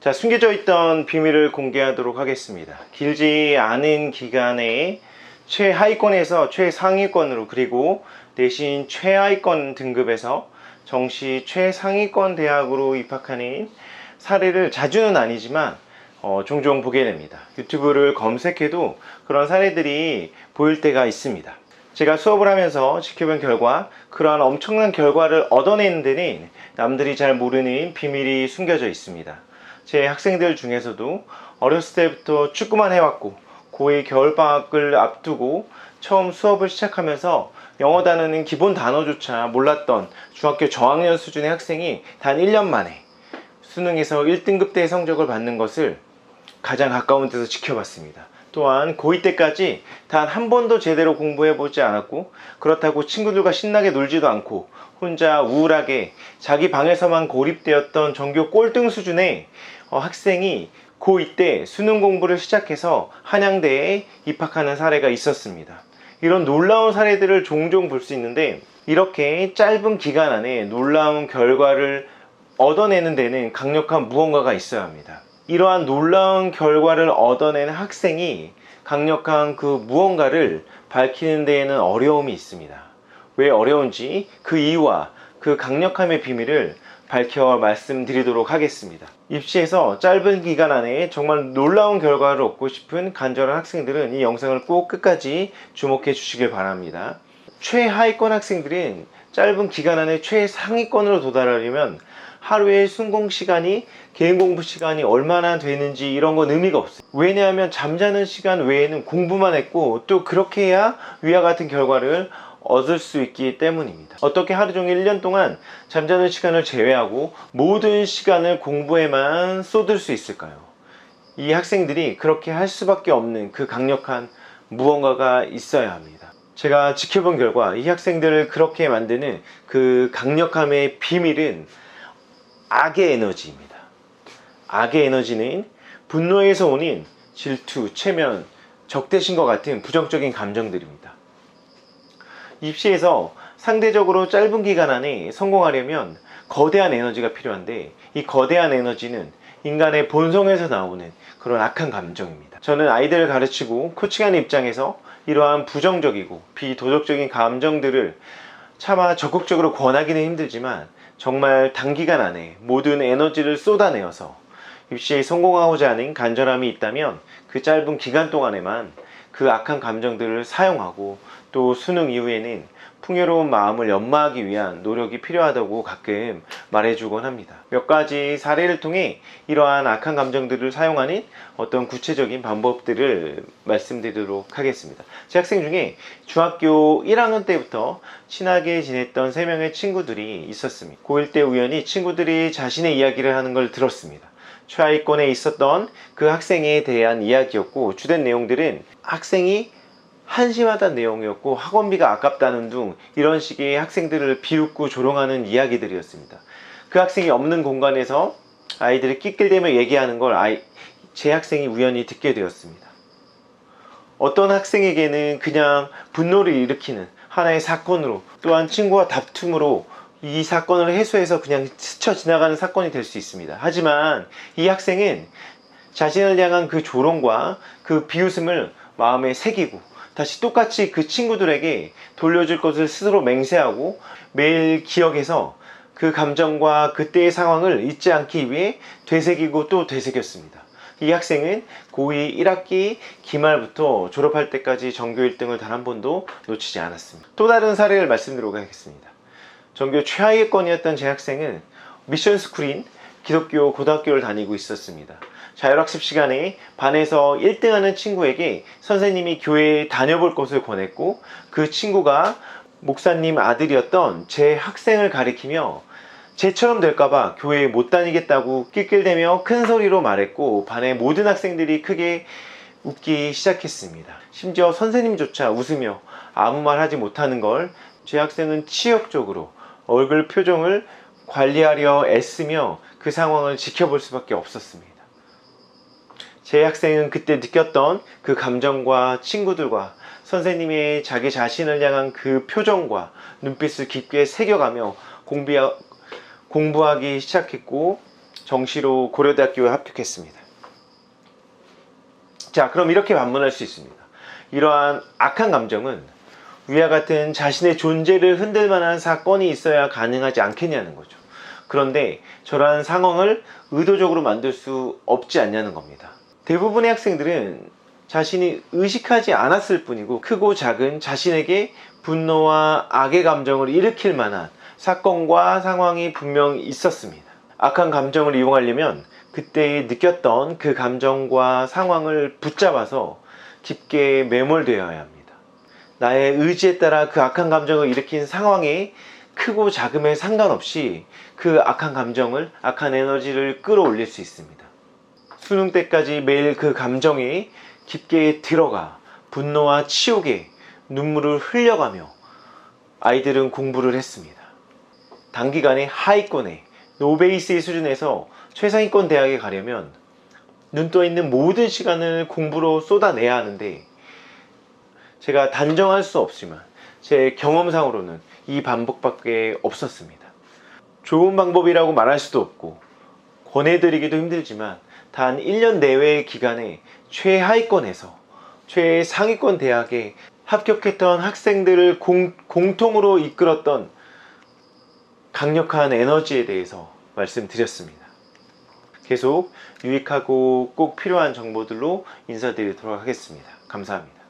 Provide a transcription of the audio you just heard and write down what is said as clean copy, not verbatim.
자, 숨겨져 있던 비밀을 공개하도록 하겠습니다. 길지 않은 기간에 최하위권에서 최상위권으로, 그리고 대신 최하위권 등급에서 정시 최상위권 대학으로 입학하는 사례를 자주는 아니지만 종종 보게 됩니다. 유튜브를 검색해도 그런 사례들이 보일 때가 있습니다. 제가 수업을 하면서 지켜본 결과, 그러한 엄청난 결과를 얻어내는 데는 남들이 잘 모르는 비밀이 숨겨져 있습니다. 제 학생들 중에서도 어렸을 때부터 축구만 해왔고, 고2 겨울방학을 앞두고 처음 수업을 시작하면서 영어 단어는 기본 단어조차 몰랐던 중학교 저학년 수준의 학생이 단 1년 만에 수능에서 1등급대의 성적을 받는 것을 가장 가까운 데서 지켜봤습니다. 또한 고2 때까지 단 한 번도 제대로 공부해보지 않았고, 그렇다고 친구들과 신나게 놀지도 않고 혼자 우울하게 자기 방에서만 고립되었던 전교 꼴등 수준의 학생이 고2 때 수능 공부를 시작해서 한양대에 입학하는 사례가 있었습니다. 이런 놀라운 사례들을 종종 볼 수 있는데, 이렇게 짧은 기간 안에 놀라운 결과를 얻어내는 데는 강력한 무언가가 있어야 합니다. 이러한 놀라운 결과를 얻어내는 학생이 강력한 그 무언가를 밝히는 데에는 어려움이 있습니다. 왜 어려운지 그 이유와 그 강력함의 비밀을 밝혀 말씀드리도록 하겠습니다. 입시에서 짧은 기간 안에 정말 놀라운 결과를 얻고 싶은 간절한 학생들은 이 영상을 꼭 끝까지 주목해 주시길 바랍니다. 최하위권 학생들은 짧은 기간 안에 최상위권으로 도달하려면 하루에 순공 시간이, 개인 공부 시간이 얼마나 되는지 이런 건 의미가 없어요. 왜냐하면 잠자는 시간 외에는 공부만 했고, 또 그렇게 해야 위와 같은 결과를 얻을 수 있기 때문입니다. 어떻게 하루 종일 1년 동안 잠자는 시간을 제외하고 모든 시간을 공부에만 쏟을 수 있을까요? 이 학생들이 그렇게 할 수밖에 없는 그 강력한 무언가가 있어야 합니다. 제가 지켜본 결과 이 학생들을 그렇게 만드는 그 강력함의 비밀은 악의 에너지입니다. 악의 에너지는 분노에서 오는 질투, 체면, 적대심과 같은 부정적인 감정들입니다. 입시에서 상대적으로 짧은 기간 안에 성공하려면 거대한 에너지가 필요한데, 이 거대한 에너지는 인간의 본성에서 나오는 그런 악한 감정입니다. 저는 아이들을 가르치고 코칭하는 입장에서 이러한 부정적이고 비도덕적인 감정들을 차마 적극적으로 권하기는 힘들지만, 정말 단기간 안에 모든 에너지를 쏟아내어서 입시에 성공하고자 하는 간절함이 있다면 그 짧은 기간 동안에만 그 악한 감정들을 사용하고, 또 수능 이후에는 풍요로운 마음을 연마하기 위한 노력이 필요하다고 가끔 말해주곤 합니다. 몇 가지 사례를 통해 이러한 악한 감정들을 사용하는 어떤 구체적인 방법들을 말씀드리도록 하겠습니다. 제 학생 중에 중학교 1학년 때부터 친하게 지냈던 3명의 친구들이 있었습니다. 고1 때 우연히 친구들이 자신의 이야기를 하는 걸 들었습니다. 최하위권에 있었던 그 학생에 대한 이야기였고, 주된 내용들은 학생이 한심하다는 내용이었고, 학원비가 아깝다는 등 이런 식의 학생들을 비웃고 조롱하는 이야기들이었습니다. 그 학생이 없는 공간에서 아이들이 낄낄대며 얘기하는 걸 제 학생이 우연히 듣게 되었습니다. 어떤 학생에게는 그냥 분노를 일으키는 하나의 사건으로, 또한 친구와 다툼으로 이 사건을 해소해서 그냥 스쳐 지나가는 사건이 될 수 있습니다. 하지만 이 학생은 자신을 향한 그 조롱과 그 비웃음을 마음에 새기고, 다시 똑같이 그 친구들에게 돌려줄 것을 스스로 맹세하고, 매일 기억해서 그 감정과 그때의 상황을 잊지 않기 위해 되새기고 또 되새겼습니다. 이 학생은 고2 1학기 기말부터 졸업할 때까지 전교 1등을 단 한 번도 놓치지 않았습니다. 또 다른 사례를 말씀드리도록 하겠습니다. 전교 최하위권이었던 제 학생은 미션스쿨인 기독교 고등학교를 다니고 있었습니다. 자율학습 시간에 반에서 1등하는 친구에게 선생님이 교회에 다녀볼 것을 권했고, 그 친구가 목사님 아들이었던 제 학생을 가리키며 쟤처럼 될까봐 교회에 못 다니겠다고 낄낄대며 큰 소리로 말했고, 반의 모든 학생들이 크게 웃기 시작했습니다. 심지어 선생님조차 웃으며 아무 말 하지 못하는 걸 제 학생은 치욕적으로 얼굴 표정을 관리하려 애쓰며 그 상황을 지켜볼 수밖에 없었습니다. 제 학생은 그때 느꼈던 그 감정과 친구들과 선생님의 자기 자신을 향한 그 표정과 눈빛을 깊게 새겨가며 공부하기 시작했고, 정시로 고려대학교에 합격했습니다. 자, 그럼 이렇게 반문할 수 있습니다. 이러한 악한 감정은 위와 같은 자신의 존재를 흔들 만한 사건이 있어야 가능하지 않겠냐는 거죠. 그런데 저러한 상황을 의도적으로 만들 수 없지 않냐는 겁니다. 대부분의 학생들은 자신이 의식하지 않았을 뿐이고 크고 작은 자신에게 분노와 악의 감정을 일으킬 만한 사건과 상황이 분명 있었습니다. 악한 감정을 이용하려면 그때 느꼈던 그 감정과 상황을 붙잡아서 깊게 매몰되어야 합니다. 나의 의지에 따라 그 악한 감정을 일으킨 상황에 크고 작음에 상관없이 그 악한 감정을, 악한 에너지를 끌어올릴 수 있습니다. 수능 때까지 매일 그 감정에 깊게 들어가 분노와 치욕에 눈물을 흘려가며 아이들은 공부를 했습니다. 단기간에 하위권에 노베이스의 수준에서 최상위권 대학에 가려면 눈 떠 있는 모든 시간을 공부로 쏟아내야 하는데 제가 단정할 수 없지만 제 경험상으로는 이 방법밖에 없었습니다. 좋은 방법이라고 말할 수도 없고 권해드리기도 힘들지만 단 1년 내외의 기간에 최하위권에서 최상위권 대학에 합격했던 학생들을 공통으로 이끌었던 강력한 에너지에 대해서 말씀드렸습니다. 계속 유익하고 꼭 필요한 정보들로 인사드리도록 하겠습니다. 감사합니다.